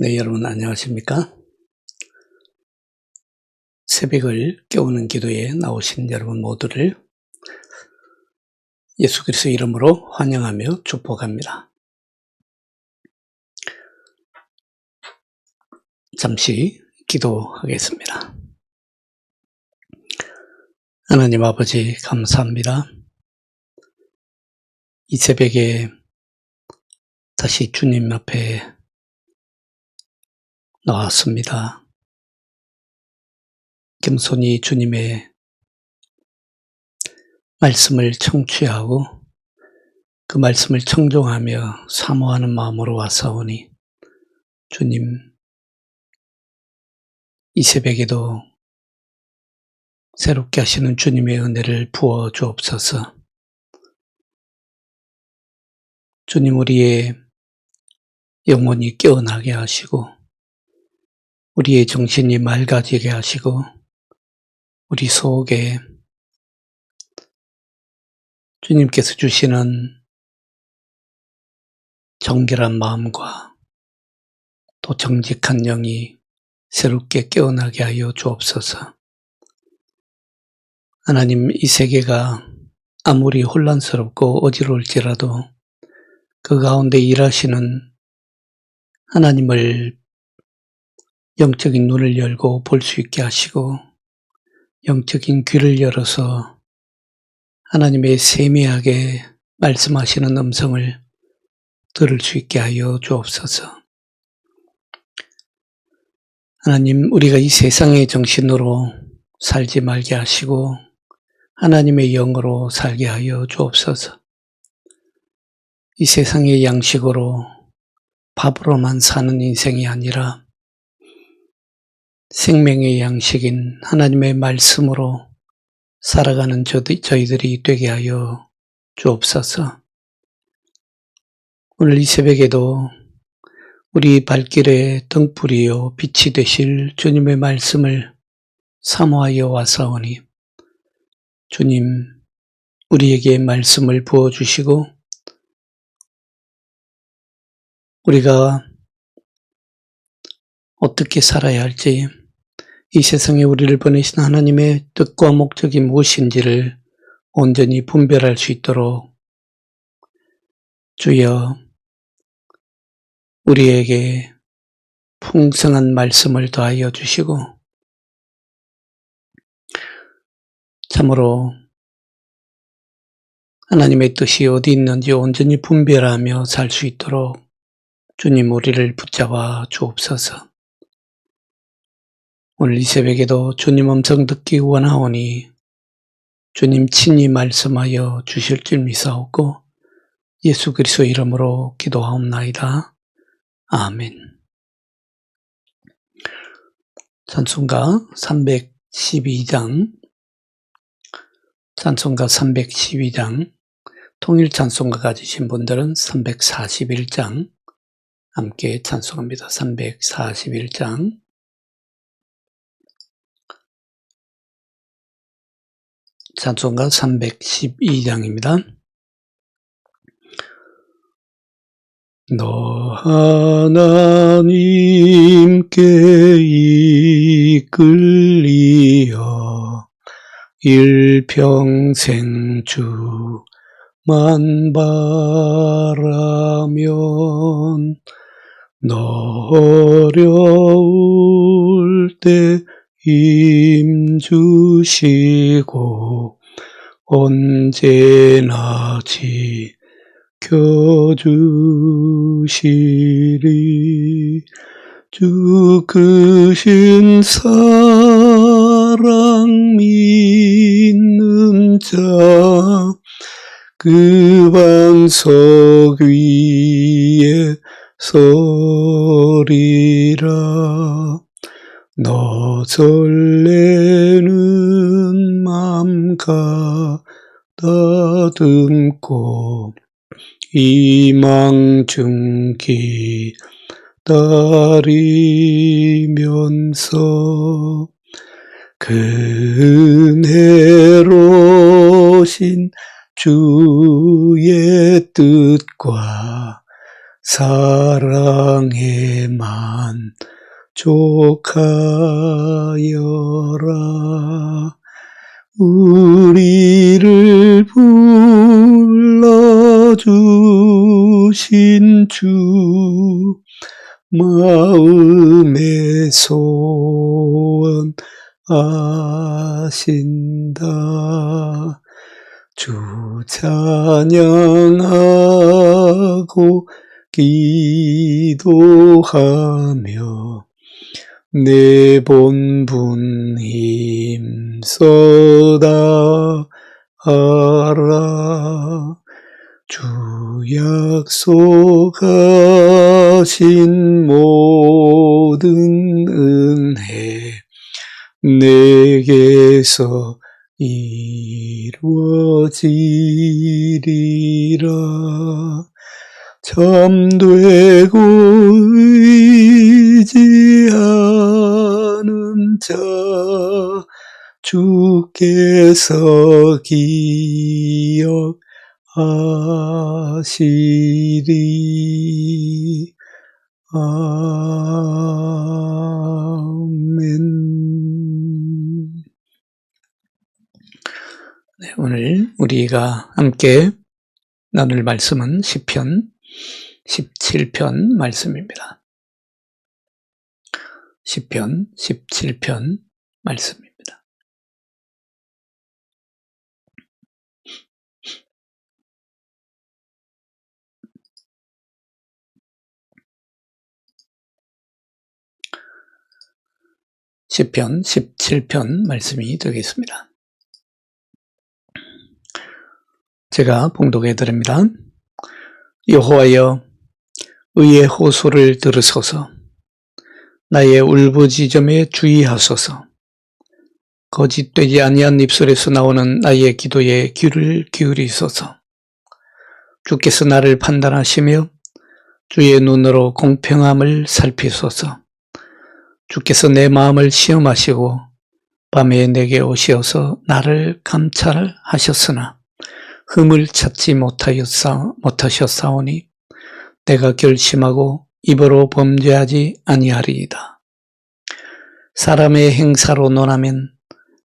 네, 여러분 안녕하십니까? 새벽을 깨우는 기도에 나오신 여러분 모두를 예수 그리스도의 이름으로 환영하며 축복합니다. 잠시 기도하겠습니다. 하나님 아버지 감사합니다. 이 새벽에 다시 주님 앞에 나왔습니다. 겸손히 주님의 말씀을 청취하고 그 말씀을 청종하며 사모하는 마음으로 왔사오니 주님, 이 새벽에도 새롭게 하시는 주님의 은혜를 부어 주옵소서. 주님, 우리의 영혼이 깨어나게 하시고 우리의 정신이 맑아지게 하시고 우리 속에 주님께서 주시는 정결한 마음과 또 정직한 영이 새롭게 깨어나게 하여 주옵소서. 하나님, 이 세계가 아무리 혼란스럽고 어지러울지라도 그 가운데 일하시는 하나님을 영적인 눈을 열고 볼 수 있게 하시고 영적인 귀를 열어서 하나님의 세미하게 말씀하시는 음성을 들을 수 있게 하여 주옵소서. 하나님, 우리가 이 세상의 정신으로 살지 말게 하시고 하나님의 영으로 살게 하여 주옵소서. 이 세상의 양식으로 밥으로만 사는 인생이 아니라 생명의 양식인 하나님의 말씀으로 살아가는 저희들이 되게 하여 주옵소서. 오늘 이 새벽에도 우리 발길의 등불이요 빛이 되실 주님의 말씀을 사모하여 왔사오니 주님, 우리에게 말씀을 부어주시고 우리가 어떻게 살아야 할지, 이 세상에 우리를 보내신 하나님의 뜻과 목적이 무엇인지를 온전히 분별할 수 있도록 주여 우리에게 풍성한 말씀을 더하여 주시고 참으로 하나님의 뜻이 어디 있는지 온전히 분별하며 살 수 있도록 주님 우리를 붙잡아 주옵소서. 오늘 이 새벽에도 주님 음성 듣기 원하오니 주님 친히 말씀하여 주실 줄 믿사옵고 예수 그리스도 이름으로 기도하옵나이다. 아멘. 찬송가 312장 통일 찬송가 가지신 분들은 341장 함께 찬송합니다. 341장 찬송가 312장입니다. 너 하나님께 이끌리어 일평생 주만 바라면 너 어려울 때 힘주시고 언제나 지켜주시리. 주 크신 사랑 믿는 자 그 반석 위에 서리라. 너 설레는 맘 가다듬고 희망 중기 기다리면서 그 은혜로신 주의 뜻과 사랑에 만족하여라. 우리를 불러주신 주 마음의 소원 아신다. 주 찬양하고 기도하며 내 본분 힘써 다하라. 주 약속하신 모든 은혜 내게서 이루어지리라. 참되고 의지하는 자 주께서 기억하시리. 아멘. 네, 오늘 우리가 함께 나눌 말씀은 시편 17편 말씀입니다. 시편 17편 말씀입니다. 시편 17편 말씀이 되겠습니다. 제가 봉독해 드립니다. 여호와여, 의의 호소를 들으소서. 나의 울부짖음에 주의하소서. 거짓되지 아니한 입술에서 나오는 나의 기도에 귀를 기울이소서. 주께서 나를 판단하시며 주의 눈으로 공평함을 살피소서. 주께서 내 마음을 시험하시고 밤에 내게 오시어서 나를 감찰하셨으나 흠을 찾지 못하셨사오니 내가 결심하고 입으로 범죄하지 아니하리이다. 사람의 행사로 논하면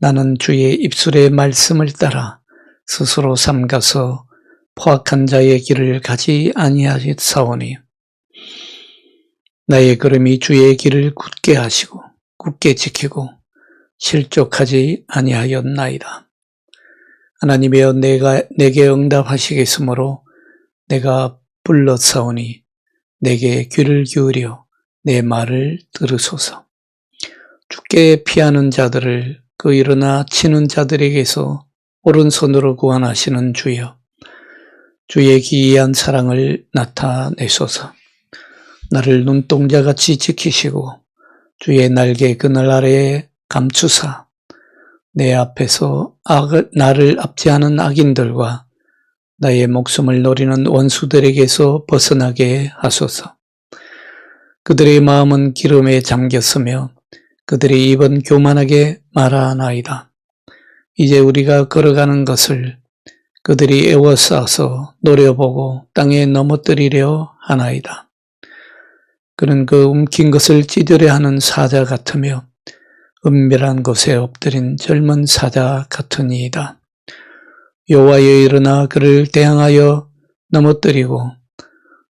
나는 주의 입술의 말씀을 따라 스스로 삼가서 포악한 자의 길을 가지 아니하셨사오니 나의 걸음이 주의 길을 굳게 하시고 굳게 지키고 실족하지 아니하였나이다. 하나님이여, 내게 응답하시겠으므로 내가 불렀사오니 내게 귀를 기울여 내 말을 들으소서. 주께 피하는 자들을 그 일어나 치는 자들에게서 오른손으로 구원하시는 주여, 주의 기이한 사랑을 나타내소서. 나를 눈동자같이 지키시고 주의 날개 그늘 아래에 감추사 내 앞에서 나를 압제하는 악인들과 나의 목숨을 노리는 원수들에게서 벗어나게 하소서. 그들의 마음은 기름에 잠겼으며 그들의 입은 교만하게 말하나이다. 이제 우리가 걸어가는 것을 그들이 애워싸서 노려보고 땅에 넘어뜨리려 하나이다. 그는 그 움킨 것을 찢으려 하는 사자 같으며 은밀한 곳에 엎드린 젊은 사자 같으니이다. 여호와여, 일어나 그를 대항하여 넘어뜨리고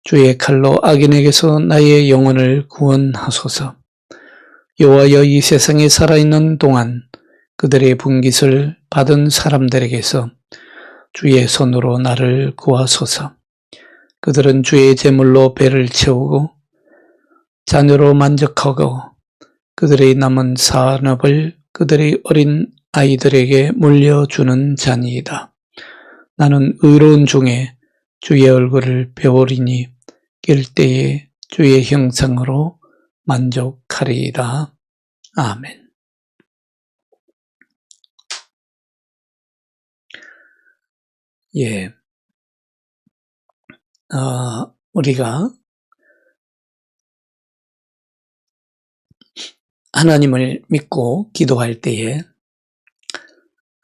주의 칼로 악인에게서 나의 영혼을 구원하소서. 여호와여, 이 세상에 살아있는 동안 그들의 분깃을 받은 사람들에게서 주의 손으로 나를 구하소서. 그들은 주의 제물로 배를 채우고 자녀로 만족하고 그들의 남은 산업을 그들의 어린 아이들에게 물려주는 자니이다. 나는 의로운 중에 주의 얼굴을 배우리니 깰 때에 주의 형상으로 만족하리이다. 아멘. 예. 우리가 하나님을 믿고 기도할 때에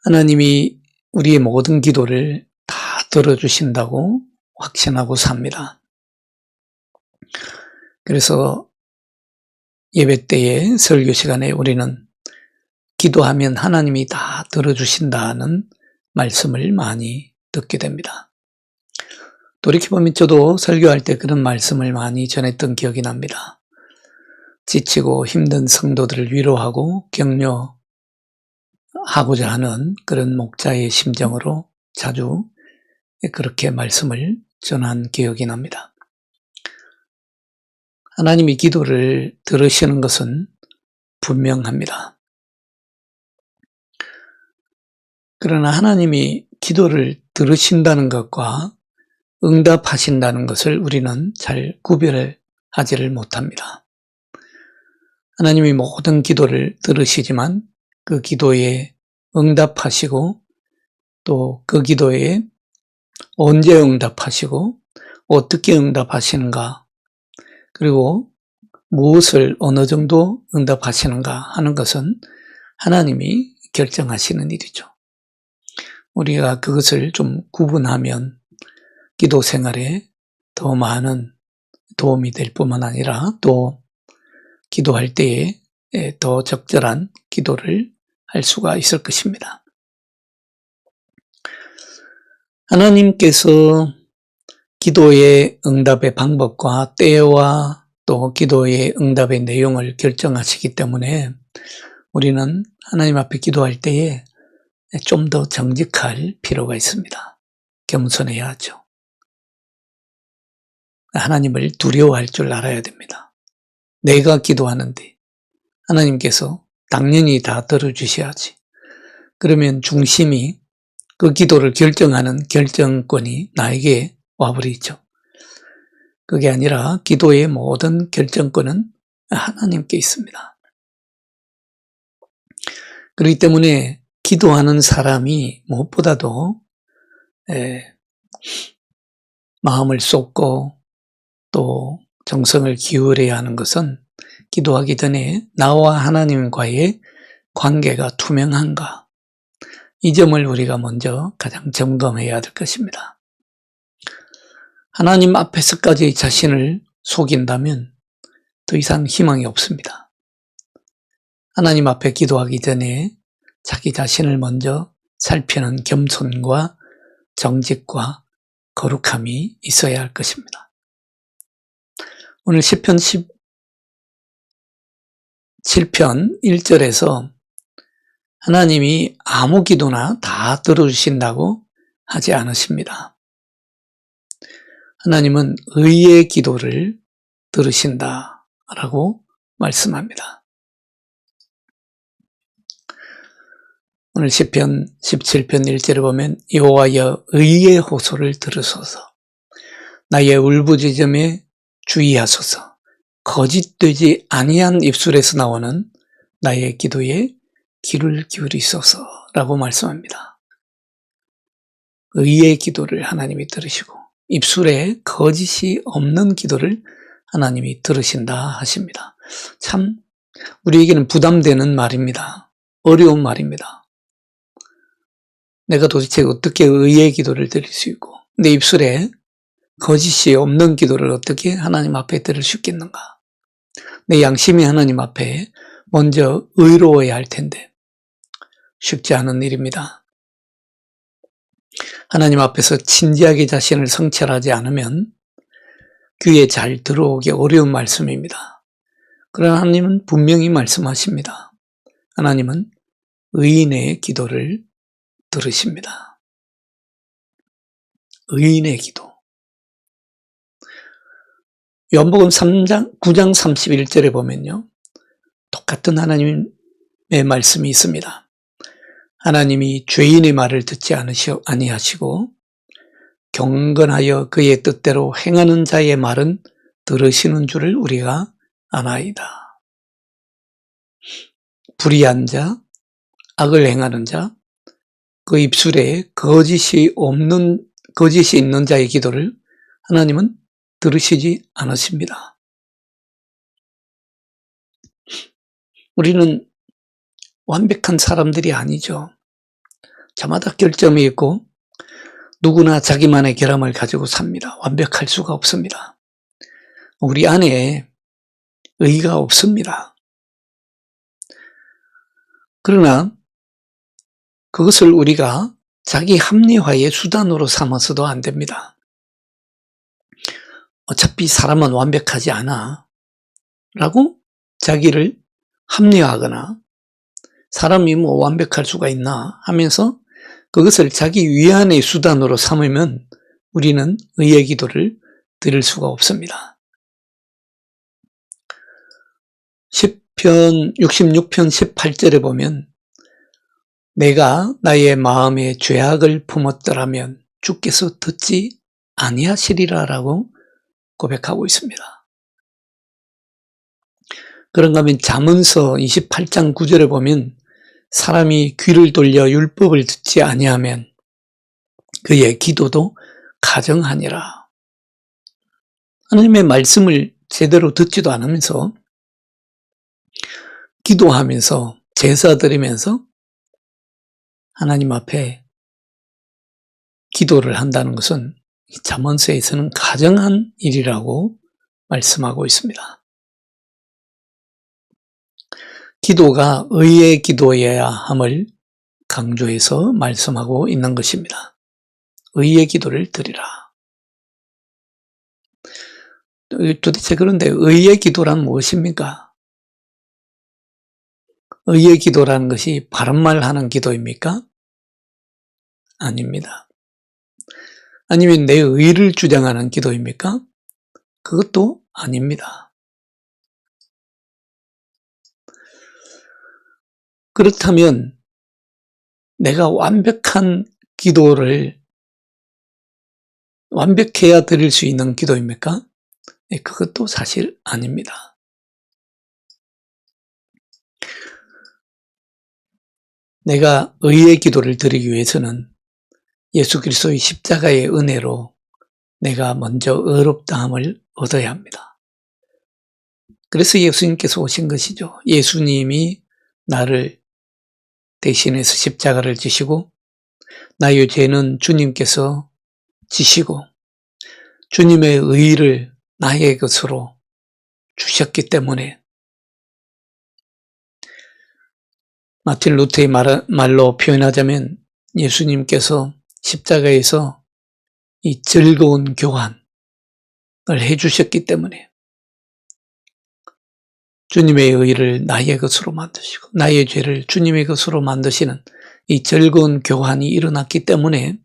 하나님이 우리의 모든 기도를 다 들어주신다고 확신하고 삽니다. 그래서 예배 때에 설교 시간에 우리는 기도하면 하나님이 다 들어주신다는 말씀을 많이 듣게 됩니다. 돌이켜보면 저도 설교할 때 그런 말씀을 많이 전했던 기억이 납니다. 지치고 힘든 성도들을 위로하고 격려하고자 하는 그런 목자의 심정으로 자주 그렇게 말씀을 전한 기억이 납니다. 하나님이 기도를 들으시는 것은 분명합니다. 그러나 하나님이 기도를 들으신다는 것과 응답하신다는 것을 우리는 잘 구별하지를 못합니다. 하나님이 모든 기도를 들으시지만 그 기도에 응답하시고 또 그 기도에 언제 응답하시고 어떻게 응답하시는가 그리고 무엇을 어느 정도 응답하시는가 하는 것은 하나님이 결정하시는 일이죠. 우리가 그것을 좀 구분하면 기도 생활에 더 많은 도움이 될 뿐만 아니라 또 기도할 때에 더 적절한 기도를 할 수가 있을 것입니다. 하나님께서 기도의 응답의 방법과 때와 또 기도의 응답의 내용을 결정하시기 때문에 우리는 하나님 앞에 기도할 때에 좀 더 정직할 필요가 있습니다. 겸손해야 하죠. 하나님을 두려워할 줄 알아야 됩니다. 내가 기도하는데 하나님께서 당연히 다 들어주셔야지. 그러면 중심이 그 기도를 결정하는 결정권이 나에게 와버리죠. 그게 아니라 기도의 모든 결정권은 하나님께 있습니다. 그렇기 때문에 기도하는 사람이 무엇보다도 마음을 쏟고 또 정성을 기울여야 하는 것은 기도하기 전에 나와 하나님과의 관계가 투명한가, 이 점을 우리가 먼저 가장 점검해야 될 것입니다. 하나님 앞에서까지 자신을 속인다면 더 이상 희망이 없습니다. 하나님 앞에 기도하기 전에 자기 자신을 먼저 살피는 겸손과 정직과 거룩함이 있어야 할 것입니다. 오늘 시편 17편 1절에서 하나님이 아무 기도나 다 들어주신다고 하지 않으십니다. 하나님은 의의 기도를 들으신다라고 말씀합니다. 오늘 시편 17편 1절에 보면 여호와여 의의 호소를 들으소서, 나의 울부짖음에 주의하소서, 거짓되지 아니한 입술에서 나오는 나의 기도에 귀를 기울이소서라고 말씀합니다. 의의 기도를 하나님이 들으시고 입술에 거짓이 없는 기도를 하나님이 들으신다 하십니다. 참 우리에게는 부담되는 말입니다. 어려운 말입니다. 내가 도대체 어떻게 의의 기도를 드릴 수 있고 내 입술에 거짓이 없는 기도를 어떻게 하나님 앞에 드릴 수 있겠는가? 내 양심이 하나님 앞에 먼저 의로워야 할 텐데 쉽지 않은 일입니다. 하나님 앞에서 진지하게 자신을 성찰하지 않으면 귀에 잘 들어오기 어려운 말씀입니다. 그러나 하나님은 분명히 말씀하십니다. 하나님은 의인의 기도를 들으십니다. 의인의 기도. 요한복음 9장 31절에 보면요, 똑같은 하나님의 말씀이 있습니다. 하나님이 죄인의 말을 듣지 아니하시고 경건하여 그의 뜻대로 행하는 자의 말은 들으시는 줄을 우리가 아나이다. 불의한 자, 악을 행하는 자, 그 입술에 거짓이 있는 자의 기도를 하나님은 들으시지 않으십니다. 우리는 완벽한 사람들이 아니죠. 저마다 결점이 있고 누구나 자기만의 결함을 가지고 삽니다. 완벽할 수가 없습니다. 우리 안에 의의가 없습니다. 그러나 그것을 우리가 자기 합리화의 수단으로 삼아서도 안 됩니다. 어차피 사람은 완벽하지 않아 라고 자기를 합리화하거나 사람이 뭐 완벽할 수가 있나 하면서 그것을 자기 위안의 수단으로 삼으면 우리는 의의 기도를 드릴 수가 없습니다. 시편 66편 18절에 보면 내가 나의 마음에 죄악을 품었더라면 주께서 듣지 아니하시리라 라고 고백하고 있습니다. 그런가 하면 잠언서 28장 9절에 보면 사람이 귀를 돌려 율법을 듣지 아니하면 그의 기도도 가정하니라. 하나님의 말씀을 제대로 듣지도 않으면서 기도하면서 제사 드리면서 하나님 앞에 기도를 한다는 것은 잠언서에서는 가정한 일이라고 말씀하고 있습니다. 기도가 의의 기도여야 함을 강조해서 말씀하고 있는 것입니다. 의의 기도를 드리라. 도대체 그런데 의의 기도란 무엇입니까? 의의 기도라는 것이 바른말 하는 기도입니까? 아닙니다. 아니면 내 의를 주장하는 기도입니까? 그것도 아닙니다. 그렇다면 내가 완벽한 기도를 완벽해야 드릴 수 있는 기도입니까? 네, 그것도 사실 아닙니다. 내가 의의 기도를 드리기 위해서는 예수 그리스도의 십자가의 은혜로 내가 먼저 의롭다함을 얻어야 합니다. 그래서 예수님께서 오신 것이죠. 예수님이 나를 대신해서 십자가를 지시고 나의 죄는 주님께서 지시고 주님의 의를 나의 것으로 주셨기 때문에 마틴 루터의 말로 표현하자면 예수님께서 십자가에서 이 즐거운 교환을 해주셨기 때문에 주님의 의를 나의 것으로 만드시고 나의 죄를 주님의 것으로 만드시는 이 즐거운 교환이 일어났기 때문에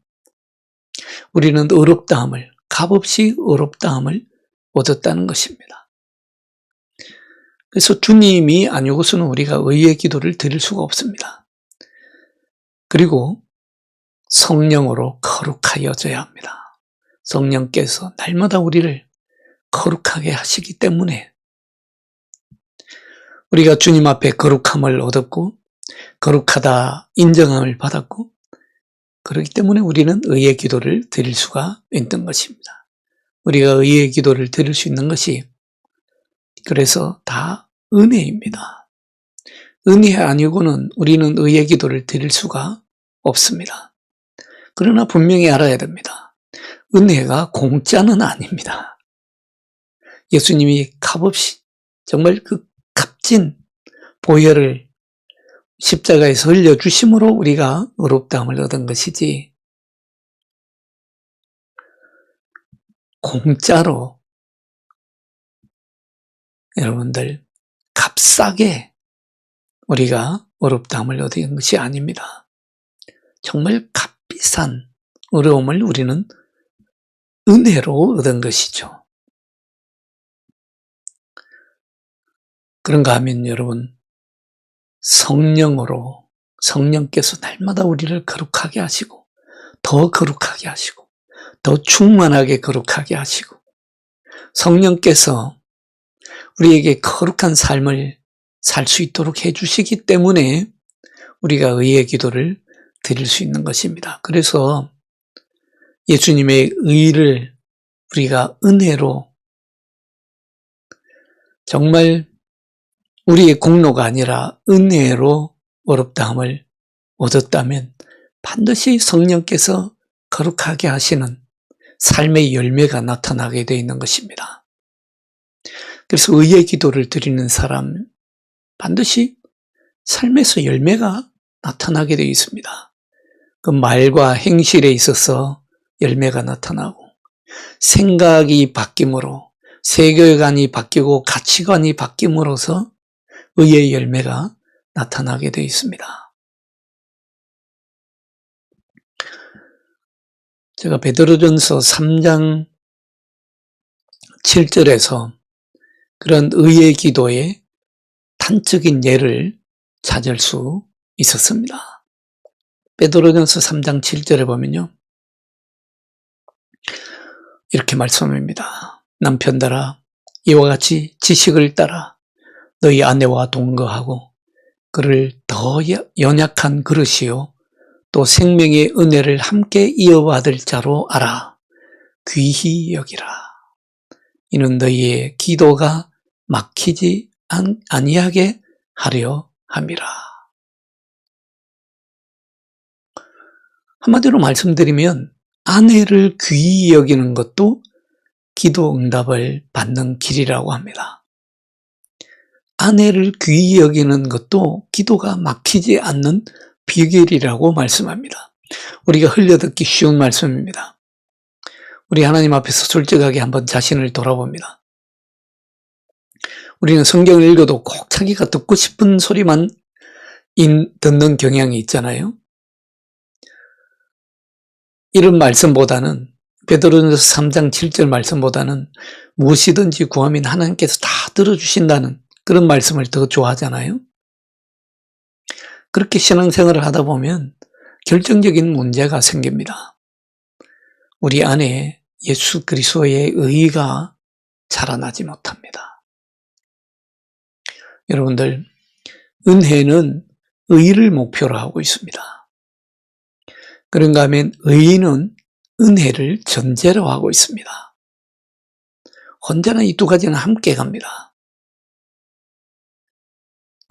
우리는 의롭다함을 값없이 의롭다함을 얻었다는 것입니다. 그래서 주님이 아니고서는 우리가 의의 기도를 드릴 수가 없습니다. 그리고 성령으로 거룩하여져야 합니다. 성령께서 날마다 우리를 거룩하게 하시기 때문에 우리가 주님 앞에 거룩함을 얻었고 거룩하다 인정함을 받았고 그렇기 때문에 우리는 의의 기도를 드릴 수가 있는 것입니다. 우리가 의의 기도를 드릴 수 있는 것이 그래서 다 은혜입니다. 은혜 아니고는 우리는 의의 기도를 드릴 수가 없습니다. 그러나 분명히 알아야 됩니다. 은혜가 공짜는 아닙니다. 예수님이 값없이 정말 그 값진 보혈을 십자가에서 흘려주심으로 우리가 의롭다함을 얻은 것이지 공짜로 여러분들 값싸게 우리가 의롭다함을 얻은 것이 아닙니다. 정말 값비싼 의로움을 우리는 은혜로 얻은 것이죠. 그런가 하면 여러분 성령으로 성령께서 날마다 우리를 거룩하게 하시고 더 거룩하게 하시고 더 충만하게 거룩하게 하시고 성령께서 우리에게 거룩한 삶을 살 수 있도록 해주시기 때문에 우리가 의의 기도를 드릴 수 있는 것입니다. 그래서 예수님의 의를 우리가 은혜로 정말 우리의 공로가 아니라 은혜로 의롭다함을 얻었다면 반드시 성령께서 거룩하게 하시는 삶의 열매가 나타나게 되어 있는 것입니다. 그래서 의의 기도를 드리는 사람 반드시 삶에서 열매가 나타나게 되어 있습니다. 그 말과 행실에 있어서 열매가 나타나고 생각이 바뀜으로 세계관이 바뀌고 가치관이 바뀜으로써 의의 열매가 나타나게 되어 있습니다. 제가 베드로전서 3장 7절에서 그런 의의 기도의 단적인 예를 찾을 수 있었습니다. 베드로전서 3장 7절에 보면요, 이렇게 말씀합니다. 남편들아, 이와 같이 지식을 따라 너희 아내와 동거하고 그를 더 연약한 그릇이요 또 생명의 은혜를 함께 이어받을 자로 알아 귀히 여기라. 이는 너희의 기도가 막히지 아니하게 하려 함이라. 한마디로 말씀드리면 아내를 귀히 여기는 것도 기도 응답을 받는 길이라고 합니다. 아내를 귀히 여기는 것도 기도가 막히지 않는 비결이라고 말씀합니다. 우리가 흘려듣기 쉬운 말씀입니다. 우리 하나님 앞에서 솔직하게 한번 자신을 돌아봅니다. 우리는 성경을 읽어도 꼭 자기가 듣고 싶은 소리만 듣는 경향이 있잖아요. 이런 말씀보다는 베드로전서 3장 7절 말씀보다는 무엇이든지 구하면 하나님께서 다 들어주신다는 그런 말씀을 더 좋아하잖아요. 그렇게 신앙생활을 하다 보면 결정적인 문제가 생깁니다. 우리 안에 예수 그리스도의 의가 자라나지 못합니다. 여러분들, 은혜는 의를 목표로 하고 있습니다. 그런가 하면 의는 은혜를 전제로 하고 있습니다. 언제나 이 두 가지는 함께 갑니다.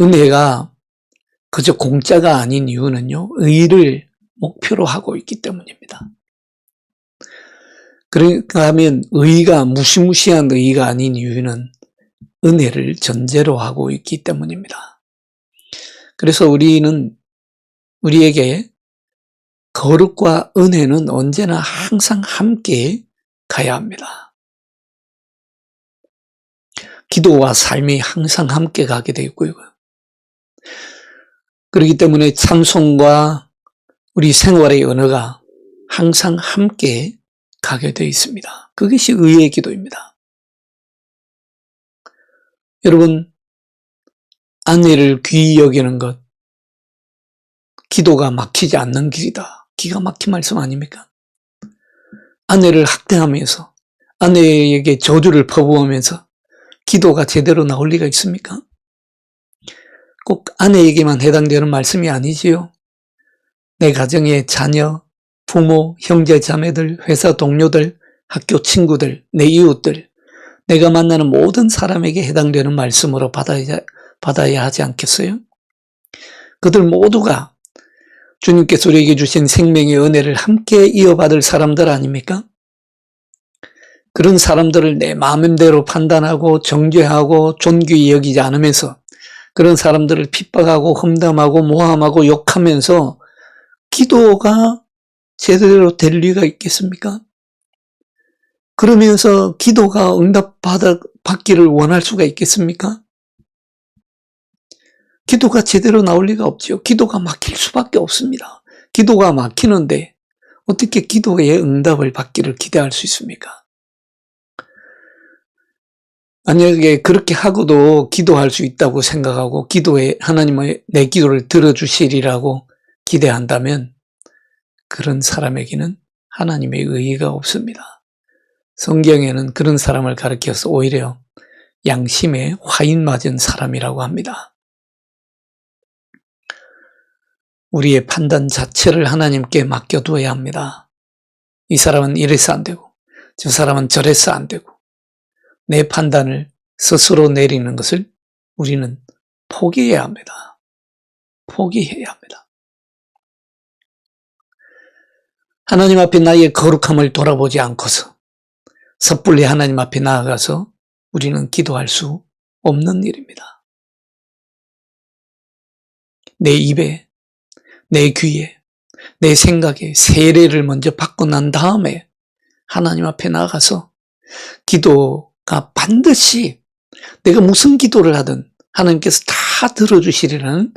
은혜가 그저 공짜가 아닌 이유는요, 의를 목표로 하고 있기 때문입니다. 그런가 하면 의가 무시무시한 의가 아닌 이유는 은혜를 전제로 하고 있기 때문입니다. 그래서 우리에게 거룩과 은혜는 언제나 항상 함께 가야 합니다. 기도와 삶이 항상 함께 가게 되어 있고요. 그렇기 때문에 찬송과 우리 생활의 언어가 항상 함께 가게 되어 있습니다. 그것이 의의 기도입니다. 여러분, 아내를 귀히 여기는 것, 기도가 막히지 않는 길이다. 기가 막힌 말씀 아닙니까? 아내를 학대하면서 아내에게 저주를 퍼부으면서 기도가 제대로 나올 리가 있습니까? 꼭 아내에게만 해당되는 말씀이 아니지요. 내 가정의 자녀, 부모, 형제, 자매들, 회사 동료들, 학교 친구들, 내 이웃들, 내가 만나는 모든 사람에게 해당되는 말씀으로 받아야 하지 않겠어요? 그들 모두가 주님께서 우리에게 주신 생명의 은혜를 함께 이어받을 사람들 아닙니까? 그런 사람들을 내 마음대로 판단하고 정죄하고 존귀히 여기지 않으면서 그런 사람들을 핍박하고 험담하고 모함하고 욕하면서 기도가 제대로 될 리가 있겠습니까? 그러면서 기도가 응답받기를 원할 수가 있겠습니까? 기도가 제대로 나올 리가 없죠. 기도가 막힐 수밖에 없습니다. 기도가 막히는데 어떻게 기도의 응답을 받기를 기대할 수 있습니까? 만약에 그렇게 하고도 기도할 수 있다고 생각하고 기도에 하나님의 내 기도를 들어주시리라고 기대한다면 그런 사람에게는 하나님의 의의가 없습니다. 성경에는 그런 사람을 가리켜서 오히려 양심에 화인 맞은 사람이라고 합니다. 우리의 판단 자체를 하나님께 맡겨두어야 합니다. 이 사람은 이래서 안 되고 저 사람은 저래서 안 되고 내 판단을 스스로 내리는 것을 우리는 포기해야 합니다. 포기해야 합니다. 하나님 앞에 나의 거룩함을 돌아보지 않고서 섣불리 하나님 앞에 나아가서 우리는 기도할 수 없는 일입니다. 내 입에, 내 귀에, 내 생각에 세례를 먼저 받고 난 다음에 하나님 앞에 나가서 기도가 반드시 내가 무슨 기도를 하든 하나님께서 다 들어주시리라는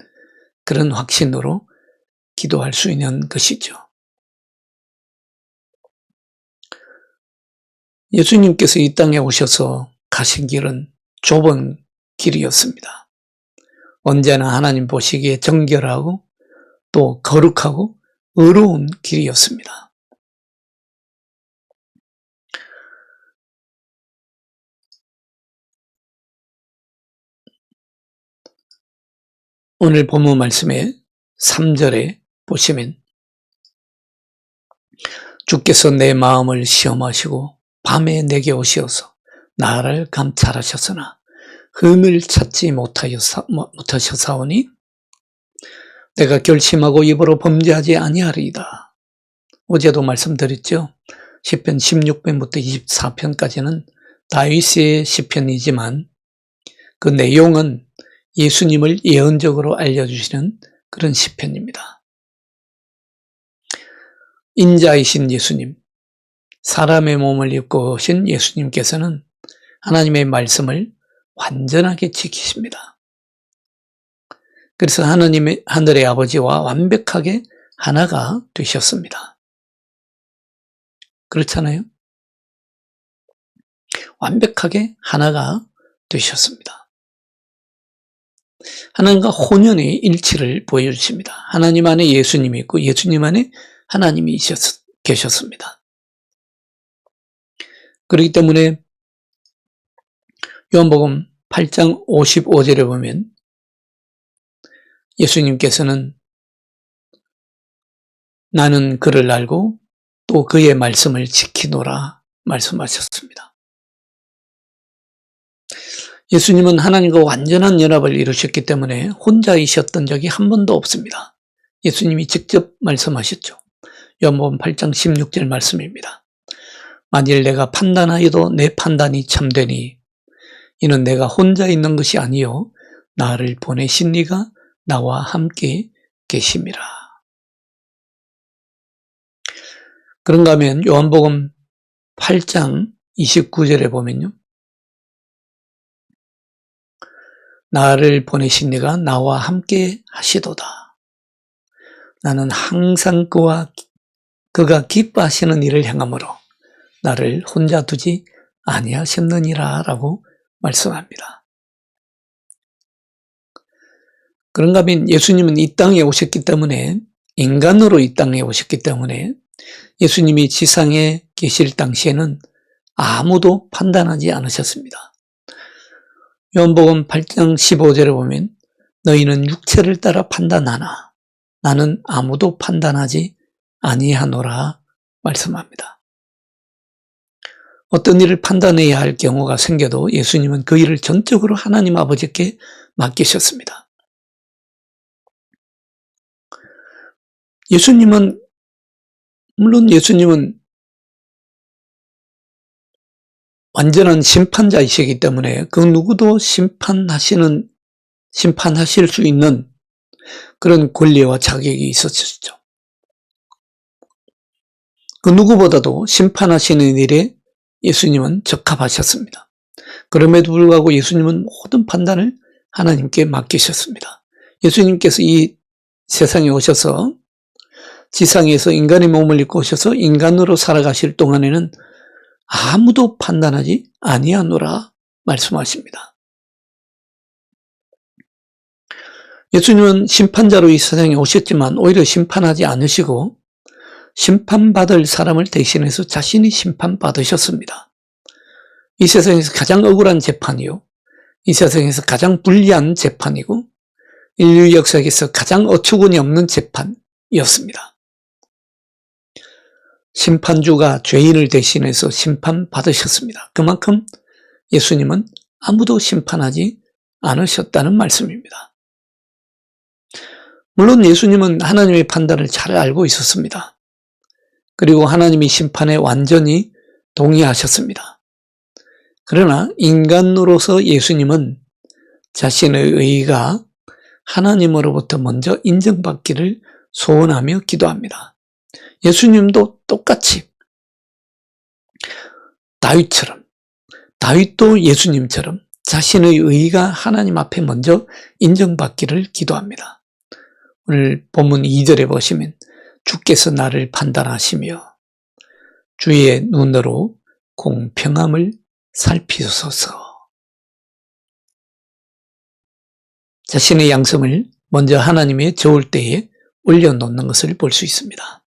그런 확신으로 기도할 수 있는 것이죠. 예수님께서 이 땅에 오셔서 가신 길은 좁은 길이었습니다. 언제나 하나님 보시기에 정결하고 또 거룩하고 의로운 길이었습니다. 오늘 본문 말씀의 3절에 보시면 주께서 내 마음을 시험하시고 밤에 내게 오시어서 나를 감찰하셨으나 흠을 찾지 못하셨사오니 내가 결심하고 입으로 범죄하지 아니하리이다. 어제도 말씀드렸죠. 시편 16편부터 24편까지는 다윗의 시편이지만 그 내용은 예수님을 예언적으로 알려주시는 그런 시편입니다. 인자이신 예수님, 사람의 몸을 입고 오신 예수님께서는 하나님의 말씀을 완전하게 지키십니다. 그래서 하나님의 하늘의 아버지와 완벽하게 하나가 되셨습니다. 그렇잖아요? 완벽하게 하나가 되셨습니다. 하나님과 혼연의 일치를 보여주십니다. 하나님 안에 예수님이 있고 예수님 안에 하나님이 계셨습니다. 그렇기 때문에 요한복음 8장 55절에 보면 예수님께서는 나는 그를 알고 또 그의 말씀을 지키노라 말씀하셨습니다. 예수님은 하나님과 완전한 연합을 이루셨기 때문에 혼자이셨던 적이 한 번도 없습니다. 예수님이 직접 말씀하셨죠. 요한복음 8장 16절 말씀입니다. 만일 내가 판단하여도 내 판단이 참되니 이는 내가 혼자 있는 것이 아니요 나를 보내신 이가 나와 함께 계심이라. 그런가 하면 요한복음 8장 29절에 보면요. 나를 보내신 이가 나와 함께 하시도다. 나는 항상 그가 기뻐하시는 일을 행함으로 나를 혼자 두지 아니하셨느니라 라고 말씀합니다. 그런가 하면 예수님은 이 땅에 오셨기 때문에 인간으로 이 땅에 오셨기 때문에 예수님이 지상에 계실 당시에는 아무도 판단하지 않으셨습니다. 요한복음 8장 15절에 보면 너희는 육체를 따라 판단하나 나는 아무도 판단하지 아니하노라 말씀합니다. 어떤 일을 판단해야 할 경우가 생겨도 예수님은 그 일을 전적으로 하나님 아버지께 맡기셨습니다. 물론 예수님은 완전한 심판자이시기 때문에 그 누구도 심판하실 수 있는 그런 권리와 자격이 있었죠. 그 누구보다도 심판하시는 일에 예수님은 적합하셨습니다. 그럼에도 불구하고 예수님은 모든 판단을 하나님께 맡기셨습니다. 예수님께서 이 세상에 오셔서 지상에서 인간의 몸을 입고 오셔서 인간으로 살아가실 동안에는 아무도 판단하지 아니하노라 말씀하십니다. 예수님은 심판자로 이 세상에 오셨지만 오히려 심판하지 않으시고 심판받을 사람을 대신해서 자신이 심판받으셨습니다. 이 세상에서 가장 억울한 재판이요. 이 세상에서 가장 불리한 재판이고 인류 역사에서 가장 어처구니 없는 재판이었습니다. 심판주가 죄인을 대신해서 심판받으셨습니다. 그만큼 예수님은 아무도 심판하지 않으셨다는 말씀입니다. 물론 예수님은 하나님의 판단을 잘 알고 있었습니다. 그리고 하나님이 심판에 완전히 동의하셨습니다. 그러나 인간으로서 예수님은 자신의 의가 하나님으로부터 먼저 인정받기를 소원하며 기도합니다. 예수님도 똑같이 다윗도 예수님처럼 자신의 의가 하나님 앞에 먼저 인정받기를 기도합니다. 오늘 본문 2절에 보시면 주께서 나를 판단하시며 주의 눈으로 공평함을 살피소서. 자신의 양심을 먼저 하나님의 저울대에 올려놓는 것을 볼 수 있습니다.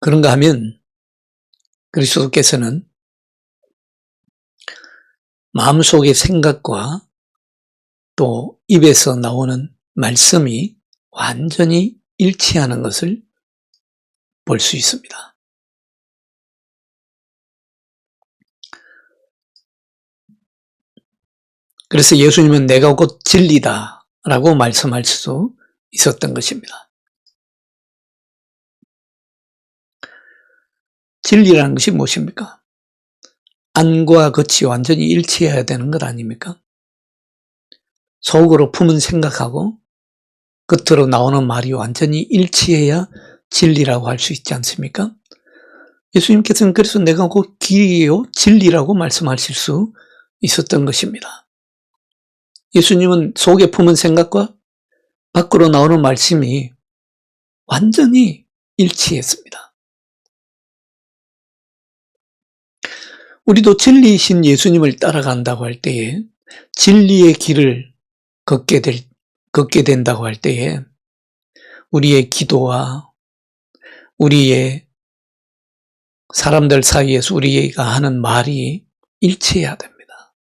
그런가 하면 그리스도께서는 마음속의 생각과 또 입에서 나오는 말씀이 완전히 일치하는 것을 볼 수 있습니다. 그래서 예수님은 내가 곧 진리다 라고 말씀할 수 있었던 것입니다. 진리라는 것이 무엇입니까? 안과 겉이 완전히 일치해야 되는 것 아닙니까? 속으로 품은 생각하고 겉으로 나오는 말이 완전히 일치해야 진리라고 할 수 있지 않습니까? 예수님께서는 그래서 내가 곧 길이요 진리라고 말씀하실 수 있었던 것입니다. 예수님은 속에 품은 생각과 밖으로 나오는 말씀이 완전히 일치했습니다. 우리도 진리이신 예수님을 따라간다고 할 때에 진리의 길을 걷게 된다고 할 때에 우리의 기도와 우리의 사람들 사이에서 우리가 하는 말이 일치해야 됩니다.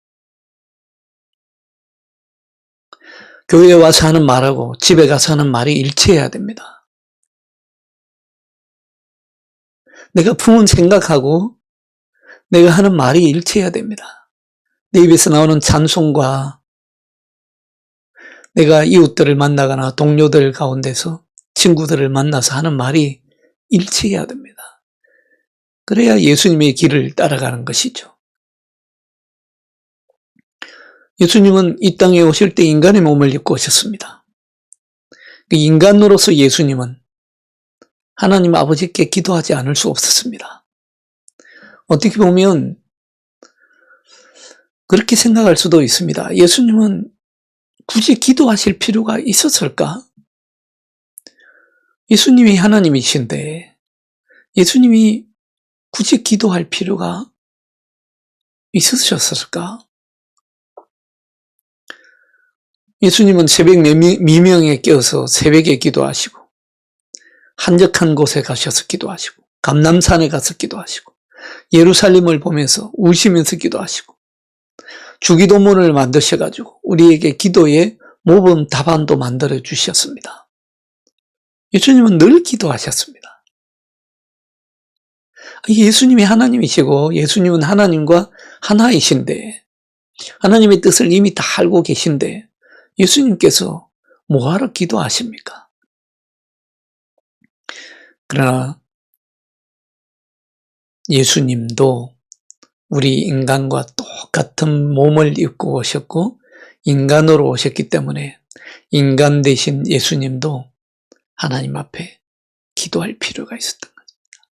교회에 와서 하는 말하고 집에 가서 하는 말이 일치해야 됩니다. 내가 품은 생각하고 내가 하는 말이 일치해야 됩니다. 내 입에서 나오는 찬송과 내가 이웃들을 만나거나 동료들 가운데서 친구들을 만나서 하는 말이 일치해야 됩니다. 그래야 예수님의 길을 따라가는 것이죠. 예수님은 이 땅에 오실 때 인간의 몸을 입고 오셨습니다. 인간으로서 예수님은 하나님 아버지께 기도하지 않을 수 없었습니다. 어떻게 보면 그렇게 생각할 수도 있습니다. 예수님은 굳이 기도하실 필요가 있었을까? 예수님이 하나님이신데 예수님이 굳이 기도할 필요가 있으셨을까? 예수님은 새벽 미명에 깨어서 새벽에 기도하시고 한적한 곳에 가셔서 기도하시고 감람산에 가서 기도하시고 예루살렘을 보면서 우시면서 기도하시고 주기도문을 만드셔가지고 우리에게 기도의 모범 답안도 만들어 주셨습니다. 예수님은 늘 기도하셨습니다. 예수님이 하나님이시고 예수님은 하나님과 하나이신데 하나님의 뜻을 이미 다 알고 계신데 예수님께서 뭐하러 기도하십니까? 그러나 예수님도 우리 인간과 똑같은 몸을 입고 오셨고 인간으로 오셨기 때문에 인간 되신 예수님도 하나님 앞에 기도할 필요가 있었던 것입니다.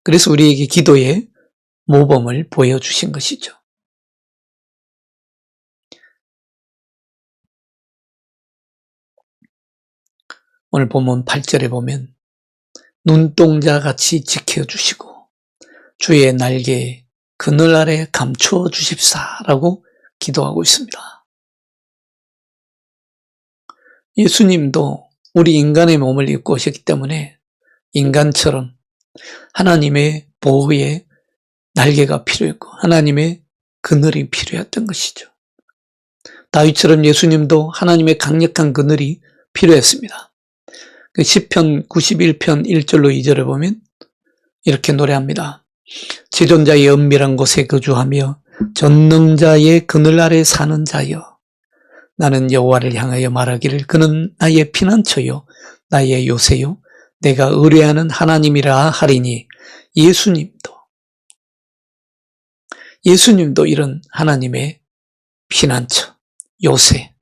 그래서 우리에게 기도의 모범을 보여주신 것이죠. 오늘 본문 8절에 보면 눈동자같이 지켜주시고 주의 날개 그늘 아래 감추어 주십사라고 기도하고 있습니다. 예수님도 우리 인간의 몸을 입고 오셨기 때문에 인간처럼 하나님의 보호의 날개가 필요했고 하나님의 그늘이 필요했던 것이죠. 다윗처럼 예수님도 하나님의 강력한 그늘이 필요했습니다. 시편 91편 1절로 2절에 보면 이렇게 노래합니다. 지존자의 은밀한 곳에 거주하며 전능자의 그늘 아래 사는 자여 나는 여호와를 향하여 말하기를 그는 나의 피난처요 나의 요새요 내가 의뢰하는 하나님이라 하리니 예수님도 이런 하나님의 피난처, 요새,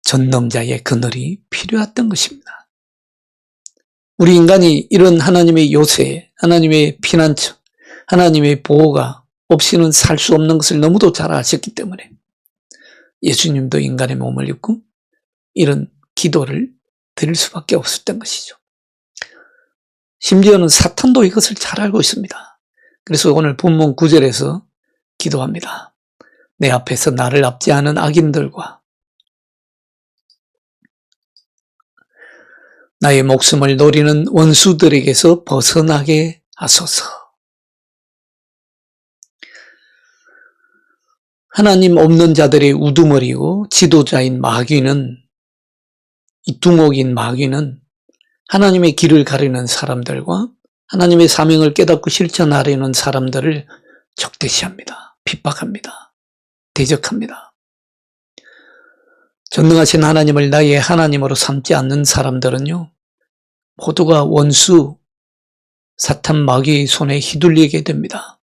전능자의 그늘이 필요했던 것입니다. 우리 인간이 이런 하나님의 요새, 하나님의 피난처, 하나님의 보호가 없이는 살 수 없는 것을 너무도 잘 아셨기 때문에 예수님도 인간의 몸을 입고 이런 기도를 드릴 수밖에 없었던 것이죠. 심지어는 사탄도 이것을 잘 알고 있습니다. 그래서 오늘 본문 9절에서 기도합니다. 내 앞에서 나를 압제하는 악인들과 나의 목숨을 노리는 원수들에게서 벗어나게 하소서. 하나님 없는 자들의 우두머리고 지도자인 마귀는, 이 두목인 마귀는 하나님의 길을 가리는 사람들과 하나님의 사명을 깨닫고 실천하려는 사람들을 적대시합니다. 핍박합니다. 대적합니다. 전능하신 하나님을 나의 하나님으로 삼지 않는 사람들은요, 모두가 원수, 사탄 마귀의 손에 휘둘리게 됩니다.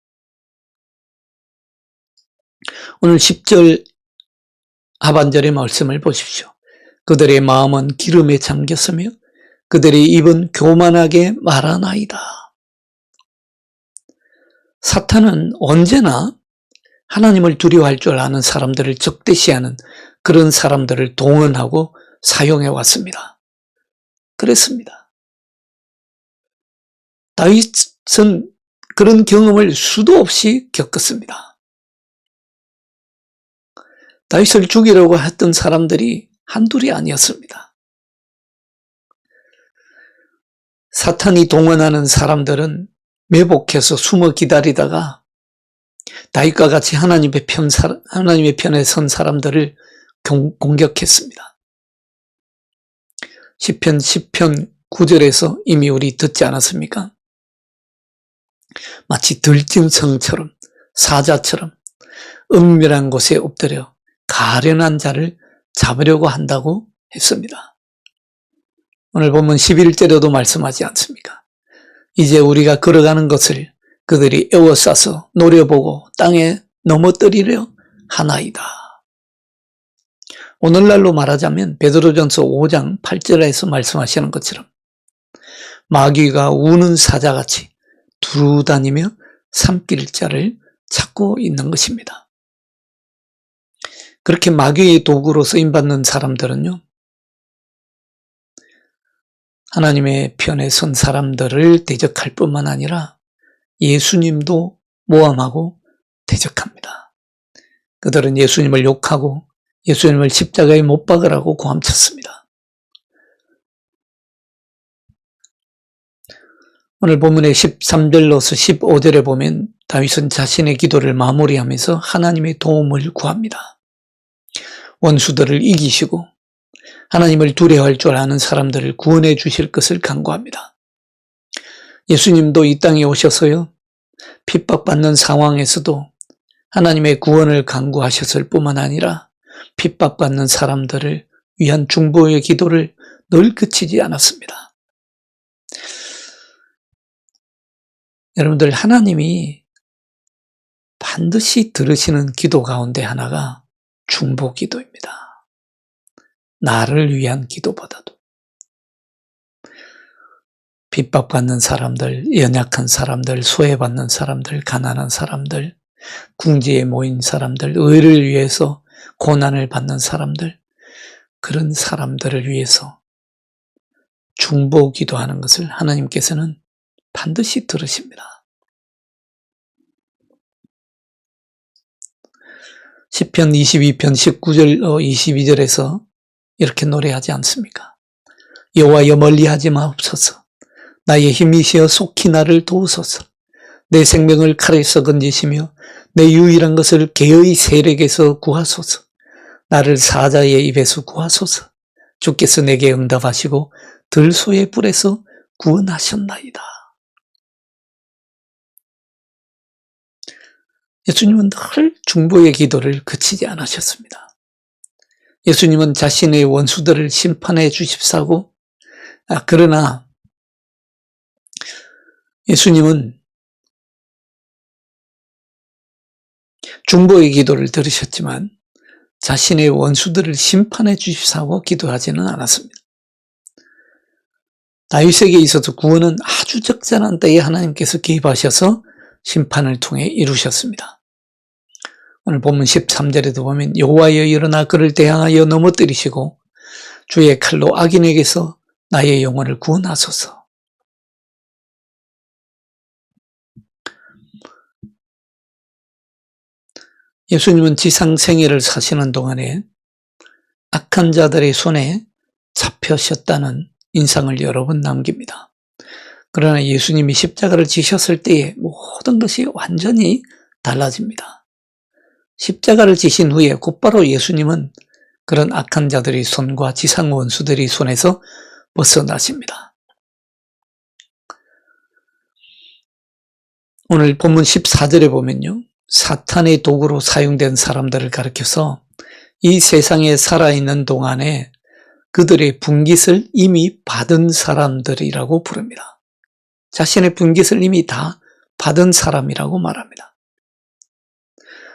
오늘 10절 하반절의 말씀을 보십시오. 그들의 마음은 기름에 잠겼으며 그들의 입은 교만하게 말하나이다. 사탄은 언제나 하나님을 두려워할 줄 아는 사람들을 적대시하는 그런 사람들을 동원하고 사용해 왔습니다. 그랬습니다. 다윗은 그런 경험을 수도 없이 겪었습니다. 다윗을 죽이려고 했던 사람들이 한둘이 아니었습니다. 사탄이 동원하는 사람들은 매복해서 숨어 기다리다가 다윗과 같이 하나님의 편에 선 사람들을 공격했습니다. 시편 10편 9절에서 이미 우리 듣지 않았습니까? 마치 들짐승처럼, 사자처럼 은밀한 곳에 엎드려 가련한 자를 잡으려고 한다고 했습니다. 오늘 보면 11절에도 말씀하지 않습니까? 이제 우리가 걸어가는 것을 그들이 에워싸서 노려보고 땅에 넘어뜨리려 하나이다. 오늘날로 말하자면 베드로전서 5장 8절에서 말씀하시는 것처럼 마귀가 우는 사자같이 두루다니며 삼킬 자를 찾고 있는 것입니다. 그렇게 마귀의 도구로 쓰임받는 사람들은요, 하나님의 편에 선 사람들을 대적할 뿐만 아니라 예수님도 모함하고 대적합니다. 그들은 예수님을 욕하고 예수님을 십자가에 못 박으라고 고함쳤습니다. 오늘 본문의 13절로서 15절에 보면 다윗은 자신의 기도를 마무리하면서 하나님의 도움을 구합니다. 원수들을 이기시고 하나님을 두려워할 줄 아는 사람들을 구원해 주실 것을 간구합니다. 예수님도 이 땅에 오셔서요, 핍박받는 상황에서도 하나님의 구원을 간구하셨을 뿐만 아니라 핍박받는 사람들을 위한 중보의 기도를 늘 그치지 않았습니다. 여러분들, 하나님이 반드시 들으시는 기도 가운데 하나가 중보 기도입니다. 나를 위한 기도보다도 핍박받는 사람들, 연약한 사람들, 소외받는 사람들, 가난한 사람들, 궁지에 모인 사람들, 의를 위해서 고난을 받는 사람들, 그런 사람들을 위해서 중보 기도하는 것을 하나님께서는 반드시 들으십니다. 시편 22편 19절 22절에서 이렇게 노래하지 않습니까? 여호와여 멀리하지 마옵소서. 나의 힘이시여 속히 나를 도우소서. 내 생명을 칼에서 건지시며 내 유일한 것을 개의 세력에서 구하소서. 나를 사자의 입에서 구하소서. 주께서 내게 응답하시고 들소의 불에서 구원하셨나이다. 예수님은 늘 중보의 기도를 그치지 않으셨습니다. 예수님은 자신의 원수들을 심판해 주십사고 그러나 예수님은 중보의 기도를 들으셨지만 자신의 원수들을 심판해 주십사고 기도하지는 않았습니다. 다윗에게 있어서 구원은 아주 적절한 때에 하나님께서 개입하셔서 심판을 통해 이루셨습니다. 오늘 본문 13절에도 보면 여호와여 일어나 그를 대항하여 넘어뜨리시고 주의 칼로 악인에게서 나의 영혼을 구원하소서. 예수님은 지상 생애를 사시는 동안에 악한 자들의 손에 잡혀셨다는 인상을 여러 번 남깁니다. 그러나 예수님이 십자가를 지셨을 때에 모든 것이 완전히 달라집니다. 십자가를 지신 후에 곧바로 예수님은 그런 악한 자들의 손과 지상 원수들의 손에서 벗어나십니다. 오늘 본문 14절에 보면요, 사탄의 도구로 사용된 사람들을 가리켜서 이 세상에 살아있는 동안에 그들의 분깃을 이미 받은 사람들이라고 부릅니다. 자신의 분깃을 이미 다 받은 사람이라고 말합니다.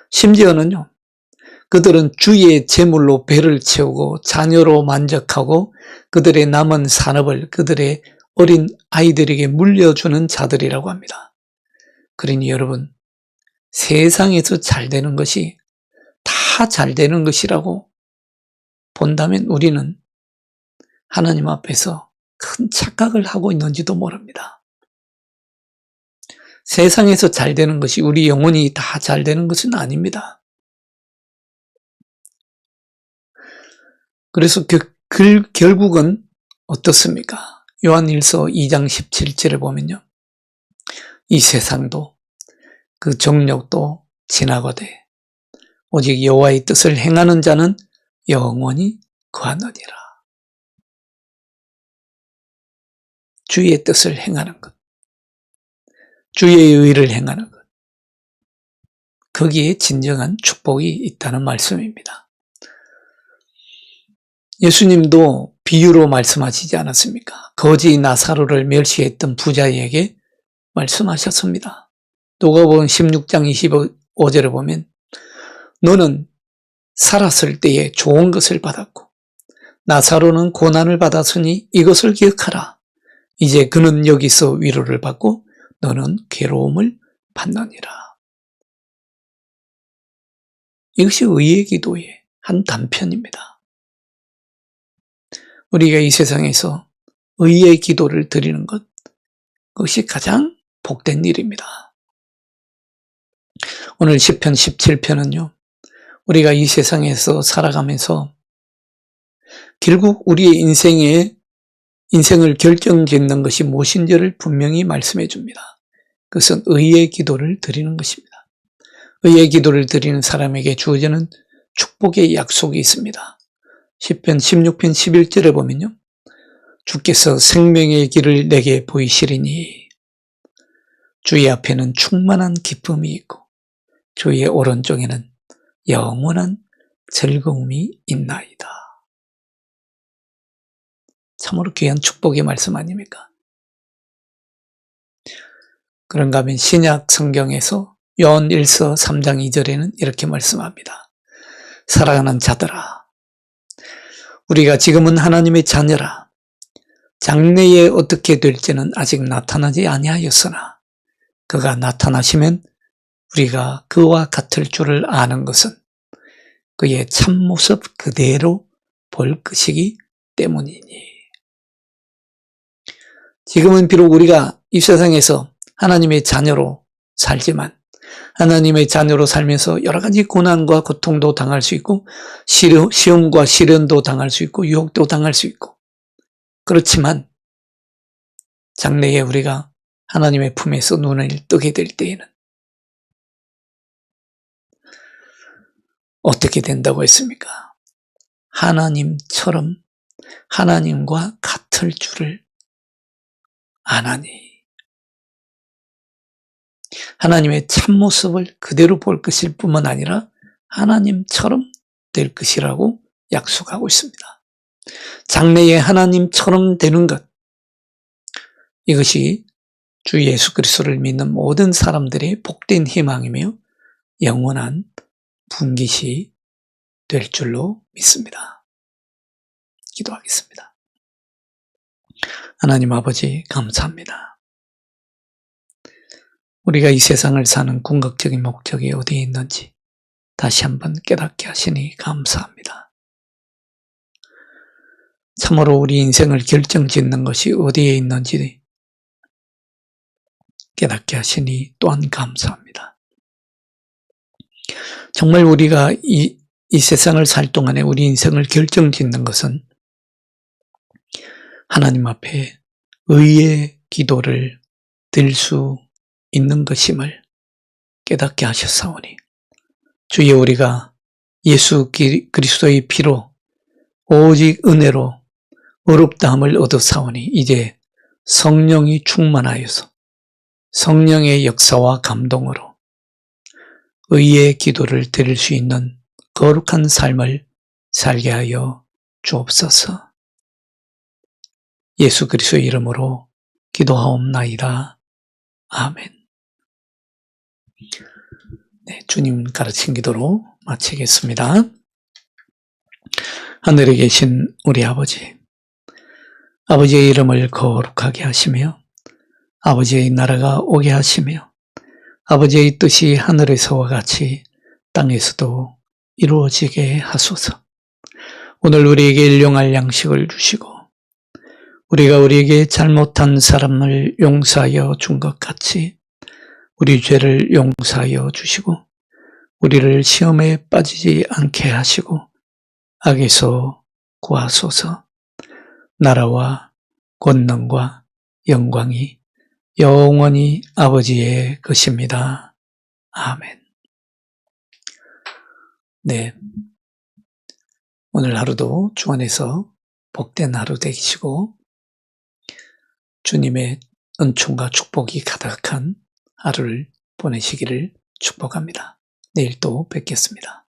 심지어는요, 그들은 주의 재물로 배를 채우고 자녀로 만족하고 그들의 남은 산업을 그들의 어린 아이들에게 물려주는 자들이라고 합니다. 그러니 여러분, 세상에서 잘 되는 것이 다 잘 되는 것이라고 본다면 우리는 하나님 앞에서 큰 착각을 하고 있는지도 모릅니다. 세상에서 잘 되는 것이 우리 영혼이 다 잘 되는 것은 아닙니다. 그래서 결국은 어떻습니까? 요한일서 2장 17절에 보면요, 이 세상도 그 정욕도 지나가되 오직 여호와의 뜻을 행하는 자는 영원히 거하느니라. 주의 뜻을 행하는 것, 주의 의를 행하는 것, 거기에 진정한 축복이 있다는 말씀입니다. 예수님도 비유로 말씀하시지 않았습니까? 거지 나사로를 멸시했던 부자에게 말씀하셨습니다. 누가복음 16장 25절에 보면 너는 살았을 때에 좋은 것을 받았고 나사로는 고난을 받았으니 이것을 기억하라. 이제 그는 여기서 위로를 받고 너는 괴로움을 받느니라. 이것이 의의 기도의 한 단편입니다. 우리가 이 세상에서 의의 기도를 드리는 것, 그것이 가장 복된 일입니다. 오늘 시편 17편은요, 우리가 이 세상에서 살아가면서 결국 우리의 인생을 결정짓는 것이 무엇인지를 분명히 말씀해 줍니다. 그것은 의의 기도를 드리는 것입니다. 의의 기도를 드리는 사람에게 주어지는 축복의 약속이 있습니다. 시편 16편 11절에 보면요, 주께서 생명의 길을 내게 보이시리니 주의 앞에는 충만한 기쁨이 있고 주의 오른쪽에는 영원한 즐거움이 있나이다. 참으로 귀한 축복의 말씀 아닙니까? 그런가 하면 신약 성경에서 요한 1서 3장 2절에는 이렇게 말씀합니다. 사랑하는 자들아, 우리가 지금은 하나님의 자녀라. 장래에 어떻게 될지는 아직 나타나지 아니하였으나 그가 나타나시면 우리가 그와 같을 줄을 아는 것은 그의 참모습 그대로 볼 것이기 때문이니. 지금은 비록 우리가 이 세상에서 하나님의 자녀로 살지만 하나님의 자녀로 살면서 여러 가지 고난과 고통도 당할 수 있고 시험과 시련도 당할 수 있고 유혹도 당할 수 있고, 그렇지만 장래에 우리가 하나님의 품에서 눈을 뜨게 될 때에는 어떻게 된다고 했습니까? 하나님처럼 하나님과 같을 줄을 아나니, 하나님의 참모습을 그대로 볼 것일 뿐만 아니라 하나님처럼 될 것이라고 약속하고 있습니다. 장래에 하나님처럼 되는 것, 이것이 주 예수 그리스도를 믿는 모든 사람들의 복된 희망이며 영원한 분깃이 될 줄로 믿습니다. 기도하겠습니다. 하나님 아버지 감사합니다. 우리가 이 세상을 사는 궁극적인 목적이 어디에 있는지 다시 한번 깨닫게 하시니 감사합니다. 참으로 우리 인생을 결정짓는 것이 어디에 있는지 깨닫게 하시니 또한 감사합니다. 정말 우리가 이 세상을 살 동안에 우리 인생을 결정짓는 것은 하나님 앞에 의의 기도를 드릴 수 있는 것임을 깨닫게 하셨사오니 주여 우리가 예수 그리스도의 피로 오직 은혜로 의롭다함을 얻었사오니 이제 성령이 충만하여서 성령의 역사와 감동으로 의의 기도를 드릴 수 있는 거룩한 삶을 살게 하여 주옵소서. 예수 그리스도의 이름으로 기도하옵나이다. 아멘. 네, 주님 가르친 기도로 마치겠습니다. 하늘에 계신 우리 아버지, 아버지의 이름을 거룩하게 하시며 아버지의 나라가 오게 하시며 아버지의 뜻이 하늘에서와 같이 땅에서도 이루어지게 하소서. 오늘 우리에게 일용할 양식을 주시고 우리가 우리에게 잘못한 사람을 용서하여 준 것 같이 우리 죄를 용서하여 주시고 우리를 시험에 빠지지 않게 하시고 악에서 구하소서. 나라와 권능과 영광이 영원히 아버지의 것입니다. 아멘. 네, 오늘 하루도 주 안에서 복된 하루 되시고 주님의 은총과 축복이 가득한 하루를 보내시기를 축복합니다. 내일 또 뵙겠습니다.